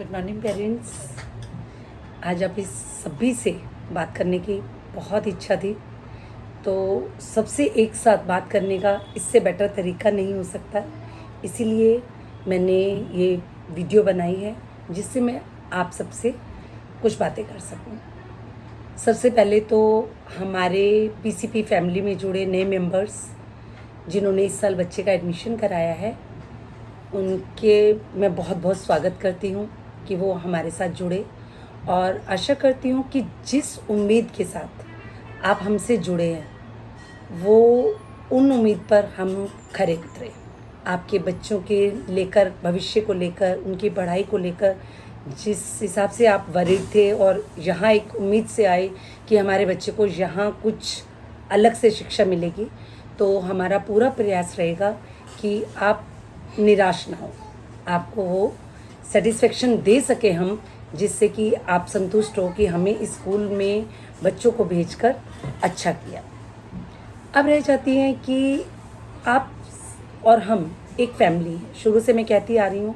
Good morning parents. आज आप इस सभी से बात करने की बहुत इच्छा थी, तो सबसे एक साथ बात करने का इससे बेटर तरीका नहीं हो सकता। इसीलिए मैंने ये वीडियो बनाई है जिससे मैं आप सबसे कुछ बातें कर सकूं। सबसे पहले तो हमारे पीसीपी फैमिली में जुड़े नए मेंबर्स जिन्होंने इस साल बच्चे का एडमिशन कराया है, उनके मैं बहुत बहुत स्वागत करती हूँ कि वो हमारे साथ जुड़े, और आशा करती हूँ कि जिस उम्मीद के साथ आप हमसे जुड़े हैं वो उन उम्मीद पर हम खरे उतरे। आपके बच्चों के लेकर, भविष्य को लेकर, उनकी पढ़ाई को लेकर जिस हिसाब से आप वरीड थे और यहाँ एक उम्मीद से आए कि हमारे बच्चे को यहाँ कुछ अलग से शिक्षा मिलेगी, तो हमारा पूरा प्रयास रहेगा कि आप निराश ना हो, आपको वो सेटिस्फेक्शन दे सके हम, जिससे कि आप संतुष्ट हो कि हमें इस स्कूल में बच्चों को भेजकर अच्छा किया। अब रह जाती हैं कि आप और हम एक फैमिली है। शुरू से मैं कहती आ रही हूँ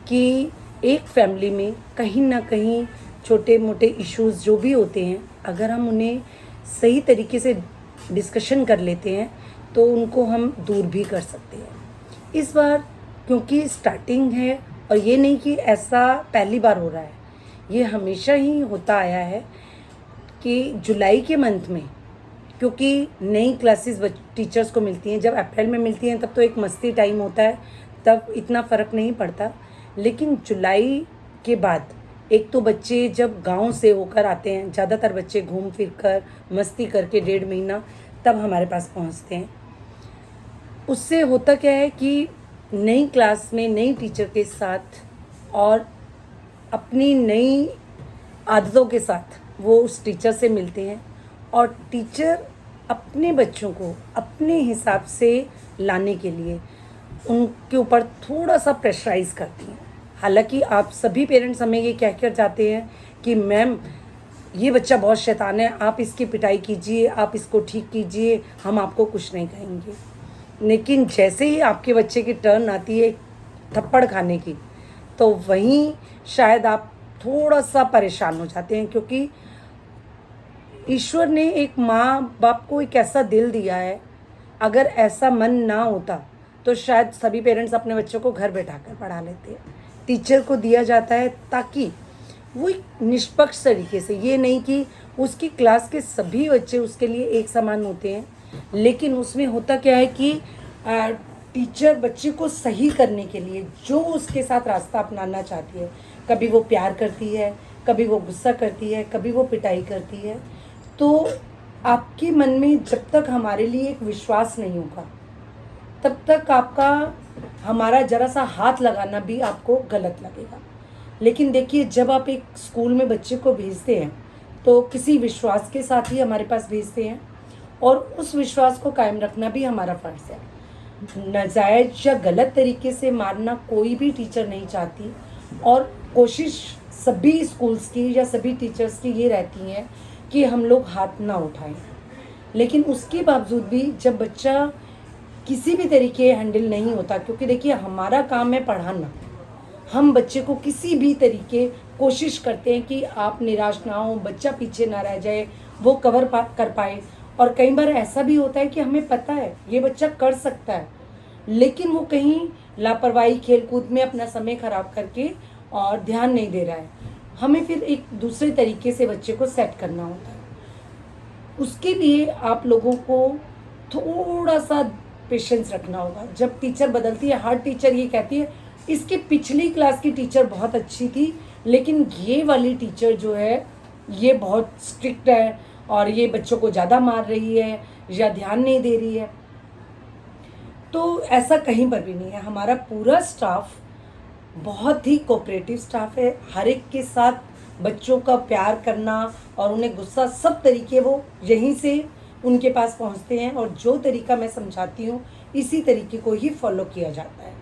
कि एक फैमिली में कहीं ना कहीं छोटे मोटे इश्यूज़ जो भी होते हैं, अगर हम उन्हें सही तरीके से डिस्कशन कर लेते हैं तो उनको हम दूर भी कर सकते हैं। इस बार क्योंकि स्टार्टिंग है, और ये नहीं कि ऐसा पहली बार हो रहा है, ये हमेशा ही होता आया है कि जुलाई के मंथ में, क्योंकि नई क्लासेस टीचर्स को मिलती हैं, जब अप्रैल में मिलती हैं तब तो एक मस्ती टाइम होता है, तब इतना फ़र्क नहीं पड़ता। लेकिन जुलाई के बाद एक तो बच्चे जब गांव से होकर आते हैं, ज़्यादातर बच्चे घूम फिर कर मस्ती करके 1.5 महीना तब हमारे पास पहुंचते हैं। उससे होता क्या है कि नई क्लास में नई टीचर के साथ और अपनी नई आदतों के साथ वो उस टीचर से मिलते हैं, और टीचर अपने बच्चों को अपने हिसाब से लाने के लिए उनके ऊपर थोड़ा सा प्रेशराइज़ करती हैं। हालांकि आप सभी पेरेंट्स हमें ये कह कर जाते हैं कि मैम ये बच्चा बहुत शैतान है, आप इसकी पिटाई कीजिए, आप इसको ठीक कीजिए, हम आपको कुछ नहीं कहेंगे। लेकिन जैसे ही आपके बच्चे की टर्न आती है थप्पड़ खाने की, तो वहीं शायद आप थोड़ा सा परेशान हो जाते हैं, क्योंकि ईश्वर ने एक माँ बाप को एक ऐसा दिल दिया है, अगर ऐसा मन ना होता तो शायद सभी पेरेंट्स अपने बच्चों को घर बैठाकर पढ़ा लेते हैं। टीचर को दिया जाता है ताकि वो एक निष्पक्ष तरीके से, ये नहीं कि उसकी क्लास के सभी बच्चे उसके लिए एक समान होते हैं, लेकिन उसमें होता क्या है कि टीचर बच्चे को सही करने के लिए जो उसके साथ रास्ता अपनाना चाहती है, कभी वो प्यार करती है, कभी वो गुस्सा करती है, कभी वो पिटाई करती है, तो आपके मन में जब तक हमारे लिए एक विश्वास नहीं होगा तब तक आपका हमारा जरा सा हाथ लगाना भी आपको गलत लगेगा। लेकिन देखिए, जब आप एक स्कूल में बच्चे को भेजते हैं तो किसी विश्वास के साथ ही हमारे पास भेजते हैं, और उस विश्वास को कायम रखना भी हमारा फ़र्ज़ है। नाजायज़ या गलत तरीके से मारना कोई भी टीचर नहीं चाहती, और कोशिश सभी स्कूल्स की या सभी टीचर्स की ये रहती है कि हम लोग हाथ ना उठाएं। लेकिन उसके बावजूद भी जब बच्चा किसी भी तरीके हैंडल नहीं होता, क्योंकि देखिए हमारा काम है पढ़ाना, हम बच्चे को किसी भी तरीके कोशिश करते हैं कि आप निराश ना हो, बच्चा पीछे ना रह जाए, वो कवर कर पाए। और कई बार ऐसा भी होता है कि हमें पता है ये बच्चा कर सकता है, लेकिन वो कहीं लापरवाही खेलकूद में अपना समय खराब करके और ध्यान नहीं दे रहा है। हमें फिर एक दूसरे तरीके से बच्चे को सेट करना होता है। उसके लिए आप लोगों को थोड़ा सा पेशेंस रखना होगा। जब टीचर बदलती है, हर टीचर ये कहती है इसके पिछली क्लास की टीचर बहुत अच्छी थी, लेकिन ये वाली टीचर जो है ये बहुत स्ट्रिक्ट है और ये बच्चों को ज़्यादा मार रही है या ध्यान नहीं दे रही है। तो ऐसा कहीं पर भी नहीं है। हमारा पूरा स्टाफ बहुत ही कोऑपरेटिव स्टाफ है। हर एक के साथ बच्चों का प्यार करना और उन्हें गुस्सा, सब तरीके वो यहीं से उनके पास पहुंचते हैं, और जो तरीका मैं समझाती हूँ इसी तरीके को ही फॉलो किया जाता है।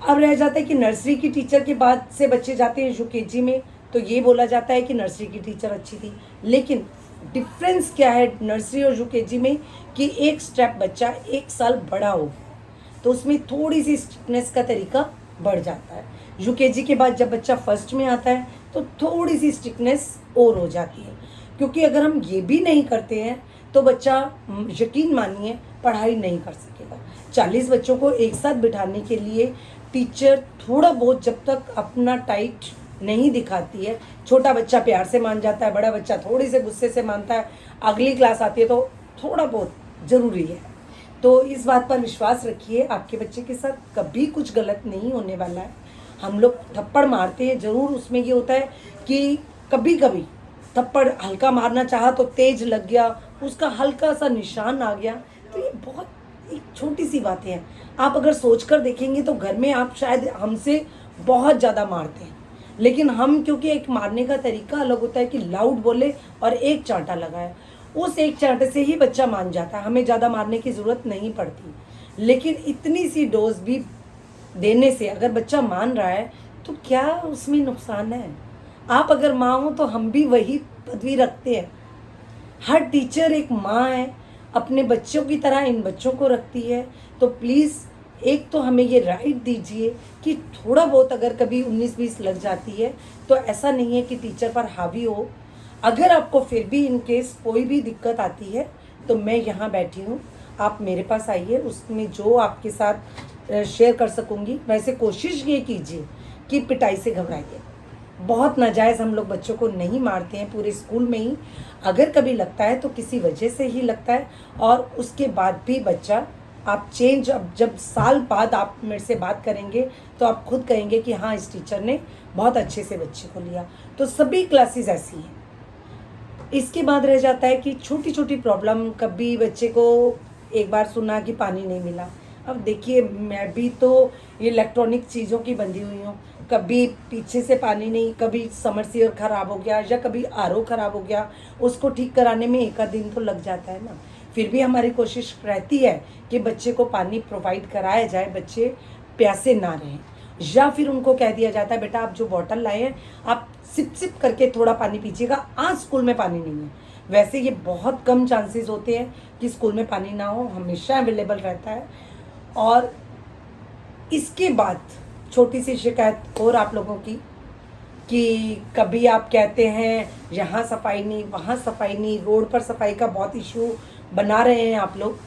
अब रह जाता है कि नर्सरी की टीचर के बाद से बच्चे जाते हैं यूकेजी में, तो ये बोला जाता है कि नर्सरी की टीचर अच्छी थी। लेकिन डिफरेंस क्या है नर्सरी और यूकेजी में कि एक स्टेप बच्चा 1 साल बड़ा हो, तो उसमें थोड़ी सी स्ट्रिक्टनेस का तरीका बढ़ जाता है। यूकेजी के बाद जब बच्चा फर्स्ट में आता है तो थोड़ी सी स्ट्रिक्टनेस और हो जाती है, क्योंकि अगर हम ये भी नहीं करते हैं तो बच्चा यकीन मानिए पढ़ाई नहीं कर सकेगा। 40 बच्चों को एक साथ बिठाने के लिए टीचर थोड़ा बहुत जब तक अपना टाइट नहीं दिखाती है, छोटा बच्चा प्यार से मान जाता है, बड़ा बच्चा थोड़ी से गुस्से से मानता है, अगली क्लास आती है तो थोड़ा बहुत ज़रूरी है। तो इस बात पर विश्वास रखिए, आपके बच्चे के साथ कभी कुछ गलत नहीं होने वाला है। हम लोग थप्पड़ मारते हैं ज़रूर, उसमें ये होता है कि कभी कभी थप्पड़ हल्का मारना चाहा तो तेज लग गया, उसका हल्का सा निशान आ गया, तो ये बहुत एक छोटी सी बातें हैं। आप अगर सोच कर देखेंगे तो घर में आप शायद हमसे बहुत ज़्यादा मारते हैं, लेकिन हम क्योंकि एक मारने का तरीका अलग होता है कि लाउड बोले और एक चांटा लगाए, उस एक चांटे से ही बच्चा मान जाता है, हमें ज़्यादा मारने की ज़रूरत नहीं पड़ती। लेकिन इतनी सी डोज भी देने से अगर बच्चा मान रहा है तो क्या उसमें नुकसान है। आप अगर माँ हो तो हम भी वही पदवी रखते हैं। हर टीचर एक माँ है, अपने बच्चों की तरह इन बच्चों को रखती है। तो प्लीज़ एक तो हमें ये राइट दीजिए कि थोड़ा बहुत अगर कभी 19-20 लग जाती है तो ऐसा नहीं है कि टीचर पर हावी हो। अगर आपको फिर भी इन केस कोई भी दिक्कत आती है तो मैं यहाँ बैठी हूँ, आप मेरे पास आइए, उसमें जो आपके साथ शेयर कर सकूँगी। वैसे कोशिश ये कीजिए कि पिटाई से घबराइए, बहुत नाजायज़ हम लोग बच्चों को नहीं मारते हैं पूरे स्कूल में ही। अगर कभी लगता है तो किसी वजह से ही लगता है, और उसके बाद भी बच्चा आप चेंज, अब जब साल बाद आप मेरे से बात करेंगे तो आप खुद कहेंगे कि हाँ इस टीचर ने बहुत अच्छे से बच्चे को लिया। तो सभी क्लासेस ऐसी हैं। इसके बाद रह जाता है कि छोटी छोटी प्रॉब्लम, कभी बच्चे को एक बार सुना कि पानी नहीं मिला। अब देखिए मैं भी तो इलेक्ट्रॉनिक चीज़ों की बंधी हुई हूँ, कभी पीछे से पानी नहीं, कभी समरसीवर ख़राब हो गया या कभी आरओ ख़राब हो गया, उसको ठीक कराने में एक आध दिन तो लग जाता है ना। फिर भी हमारी कोशिश रहती है कि बच्चे को पानी प्रोवाइड कराया जाए, बच्चे प्यासे ना रहें। या फिर उनको कह दिया जाता है बेटा आप जो बॉटल लाए हैं आप सिप सिप करके थोड़ा पानी पीजिएगा, आज स्कूल में पानी नहीं है। वैसे ये बहुत कम चांसेस होते हैं कि स्कूल में पानी ना हो, हमेशा अवेलेबल रहता है। और इसके बाद छोटी सी शिकायत और आप लोगों की कि कभी आप कहते हैं यहाँ सफाई नहीं, वहाँ सफाई नहीं, रोड पर सफाई का बहुत इशू बना रहे हैं आप लोग।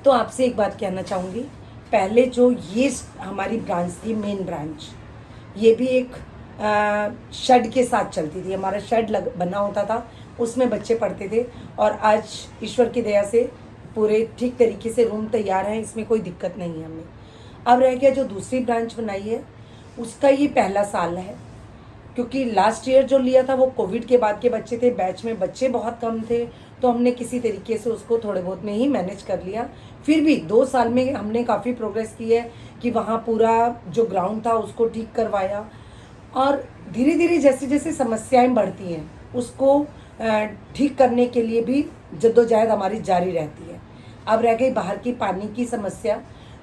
तो आपसे एक बात कहना चाहूँगी, पहले जो ये हमारी ब्रांच थी, मेन ब्रांच, ये भी एक शेड के साथ चलती थी। हमारा शेड बना होता था, उसमें बच्चे पढ़ते थे, और आज ईश्वर की दया से पूरे ठीक तरीके से रूम तैयार हैं, इसमें कोई दिक्कत नहीं है हमें। अब रह गया जो दूसरी ब्रांच बनाई है, उसका ये पहला साल है, क्योंकि लास्ट ईयर जो लिया था वो कोविड के बाद के बच्चे थे, बैच में बच्चे बहुत कम थे, तो हमने किसी तरीके से उसको थोड़े बहुत में ही मैनेज कर लिया। फिर भी 2 साल में हमने काफ़ी प्रोग्रेस की है कि वहाँ पूरा जो ग्राउंड था उसको ठीक करवाया, और धीरे धीरे जैसे जैसे समस्याएं बढ़ती हैं उसको ठीक करने के लिए भी जद्दोजहद हमारी जारी रहती है। अब रह गई बाहर की पानी की समस्या,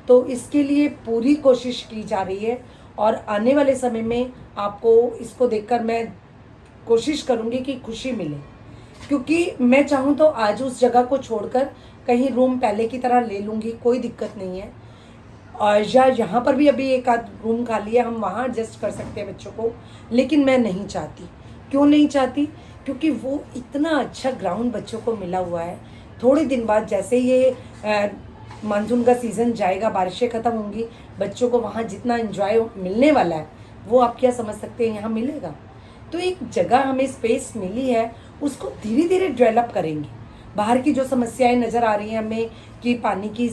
तो इसके लिए पूरी कोशिश की जा रही है, और आने वाले समय में आपको इसको देखकर मैं कोशिश करूँगी कि खुशी मिले, क्योंकि मैं चाहूँ तो आज उस जगह को छोड़कर कहीं रूम पहले की तरह ले लूँगी, कोई दिक्कत नहीं है। और या यहाँ पर भी अभी एक आध रूम खाली है, हम वहाँ एडजस्ट कर सकते हैं बच्चों को, लेकिन मैं नहीं चाहती। क्यों नहीं चाहती? क्योंकि वो इतना अच्छा ग्राउंड बच्चों को मिला हुआ है। थोड़े दिन बाद जैसे ये मानसून का सीज़न जाएगा, बारिशें ख़त्म होंगी, बच्चों को वहाँ जितना एंजॉय मिलने वाला है वो आप क्या समझ सकते हैं यहाँ मिलेगा। तो एक जगह हमें स्पेस मिली है, उसको धीरे धीरे डेवलप करेंगे। बाहर की जो समस्याएं नज़र आ रही हैं हमें कि पानी की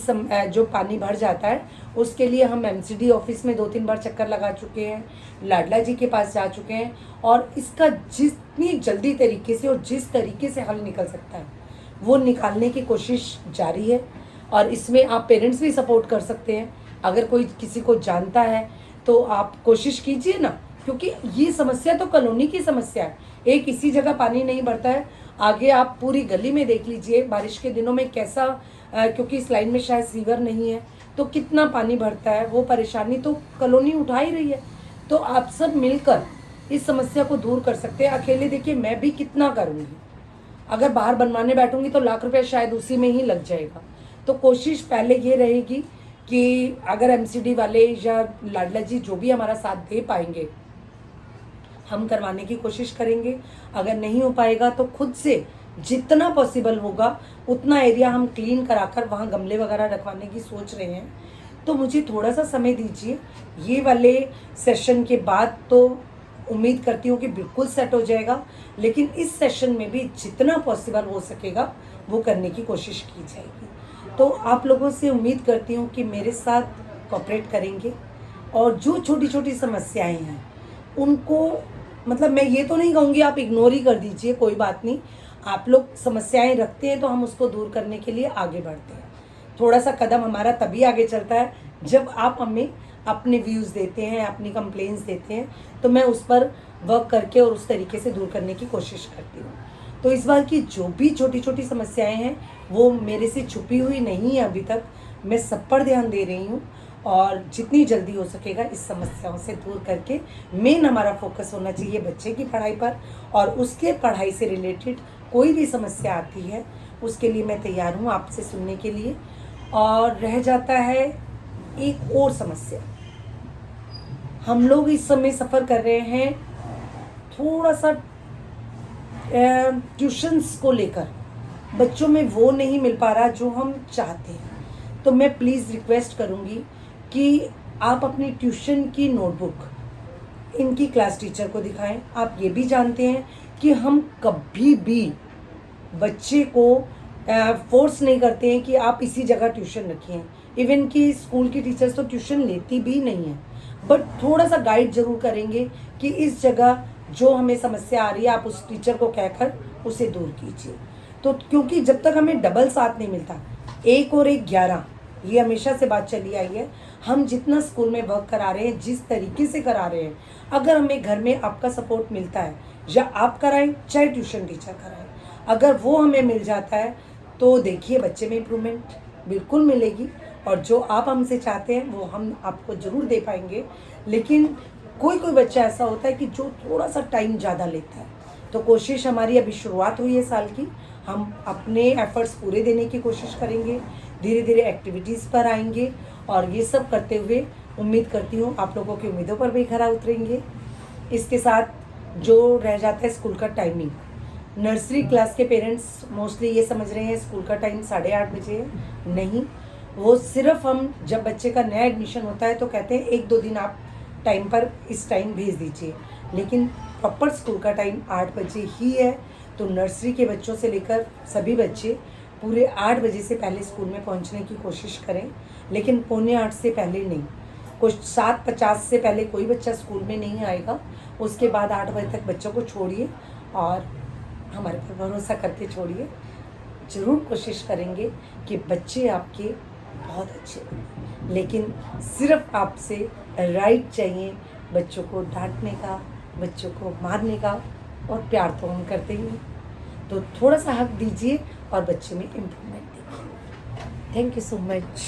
जो पानी भर जाता है, उसके लिए हम एमसीडी ऑफिस में 2-3 बार चक्कर लगा चुके हैं, लाडला जी के पास जा चुके हैं, और इसका जितनी जल्दी तरीके से और जिस तरीके से हल निकल सकता है वो निकालने की कोशिश जारी है। और इसमें आप पेरेंट्स भी सपोर्ट कर सकते हैं। अगर कोई किसी को जानता है तो आप कोशिश कीजिए ना, क्योंकि ये समस्या तो कॉलोनी की समस्या है। एक इसी जगह पानी नहीं भरता है, आगे आप पूरी गली में देख लीजिए बारिश के दिनों में कैसा, क्योंकि इस लाइन में शायद सीवर नहीं है तो कितना पानी भरता है। वो परेशानी तो कॉलोनी उठा ही रही है। तो आप सब मिलकर इस समस्या को दूर कर सकते हैं। अकेले देखिए मैं भी कितना करूँगी, अगर बाहर बनवाने बैठूंगी तो लाख रुपया शायद उसी में ही लग जाएगा। तो कोशिश पहले ये रहेगी कि अगर एमसीडी वाले या लाडला जी जो भी हमारा साथ दे पाएंगे हम करवाने की कोशिश करेंगे। अगर नहीं हो पाएगा तो खुद से जितना पॉसिबल होगा उतना एरिया हम क्लीन कराकर वहाँ गमले वगैरह रखवाने की सोच रहे हैं। तो मुझे थोड़ा सा समय दीजिए, ये वाले सेशन के बाद तो उम्मीद करती हूँ कि बिल्कुल सेट हो जाएगा, लेकिन इस सेशन में भी जितना पॉसिबल हो सकेगा वो करने की कोशिश की जाएगी। तो आप लोगों से उम्मीद करती हूँ कि मेरे साथ कोऑपरेट करेंगे और जो छोटी छोटी समस्याएं हैं उनको, मतलब मैं ये तो नहीं कहूँगी आप इग्नोर ही कर दीजिए, कोई बात नहीं, आप लोग समस्याएं रखते हैं तो हम उसको दूर करने के लिए आगे बढ़ते हैं। थोड़ा सा कदम हमारा तभी आगे चलता है जब आप हमें अपने व्यूज़ देते हैं, अपनी कंप्लेंट्स देते हैं, तो मैं उस पर वर्क करके और उस तरीके से दूर करने की कोशिश करती हूँ। तो इस बार की जो भी छोटी छोटी समस्याएं हैं वो मेरे से छुपी हुई नहीं है, अभी तक मैं सब पर ध्यान दे रही हूँ और जितनी जल्दी हो सकेगा इस समस्याओं से दूर करके मेन हमारा फोकस होना चाहिए बच्चे की पढ़ाई पर, और उसके पढ़ाई से रिलेटेड कोई भी समस्या आती है उसके लिए मैं तैयार हूँ आपसे सुनने के लिए। और रह जाता है एक और समस्या, हम लोग इस समय सफ़र कर रहे हैं थोड़ा सा ट्यूशन्स को लेकर, बच्चों में वो नहीं मिल पा रहा जो हम चाहते हैं। तो मैं प्लीज़ रिक्वेस्ट करूँगी कि आप अपनी ट्यूशन की नोटबुक इनकी क्लास टीचर को दिखाएं। आप ये भी जानते हैं कि हम कभी भी बच्चे को फोर्स नहीं करते हैं कि आप इसी जगह ट्यूशन रखिए। इवन कि स्कूल की टीचर्स तो ट्यूशन लेती भी नहीं है, बट थोड़ा सा गाइड जरूर करेंगे कि इस जगह जो हमें समस्या आ रही है आप उस टीचर को कहकर उसे दूर कीजिए। तो क्योंकि जब तक हमें डबल साथ नहीं मिलता, 1 और 1 11, ये हमेशा से बात चली आई है। हम जितना स्कूल में वर्क करा रहे हैं, जिस तरीके से करा रहे हैं, अगर हमें घर में आपका सपोर्ट मिलता है, या आप कराएं चाहे ट्यूशन टीचर कराएं, अगर वो हमें मिल जाता है तो देखिए बच्चे में इम्प्रूवमेंट बिल्कुल मिलेगी। और जो आप हमसे चाहते हैं वो हम आपको ज़रूर दे पाएंगे। लेकिन कोई कोई बच्चा ऐसा होता है कि जो थोड़ा सा टाइम ज़्यादा लेता है, तो कोशिश हमारी अभी शुरुआत हुई है साल की, हम अपने एफर्ट्स पूरे देने की कोशिश करेंगे, धीरे धीरे एक्टिविटीज़ पर आएंगे और ये सब करते हुए उम्मीद करती हूँ आप लोगों की उम्मीदों पर भी खरा उतरेंगे। इसके साथ जो रह जाता है स्कूल का टाइमिंग, नर्सरी क्लास के पेरेंट्स मोस्टली ये समझ रहे हैं स्कूल का टाइम 8:30 बजे है। नहीं, वो सिर्फ हम जब बच्चे का नया एडमिशन होता है तो कहते हैं 1-2 दिन आप टाइम पर इस टाइम भेज दीजिए, लेकिन प्रॉपर स्कूल का टाइम 8 बजे ही है। तो नर्सरी के बच्चों से लेकर सभी बच्चे पूरे 8 बजे से पहले स्कूल में पहुंचने की कोशिश करें, लेकिन 7:45 से पहले नहीं। कुछ 7:50 से पहले कोई बच्चा स्कूल में नहीं आएगा। उसके बाद 8 बजे तक बच्चों को छोड़िए और हमारे पर भरोसा करके छोड़िए। ज़रूर कोशिश करेंगे कि बच्चे आपके बहुत अच्छे बने, लेकिन सिर्फ आपसे राइट चाहिए। बच्चों को डांटने का, बच्चों को मारने का, और प्यार तो हम करते ही हैं। तो थोड़ा सा हक दीजिए और बच्चे में इम्प्रूवमेंट देखिए। Thank you so much.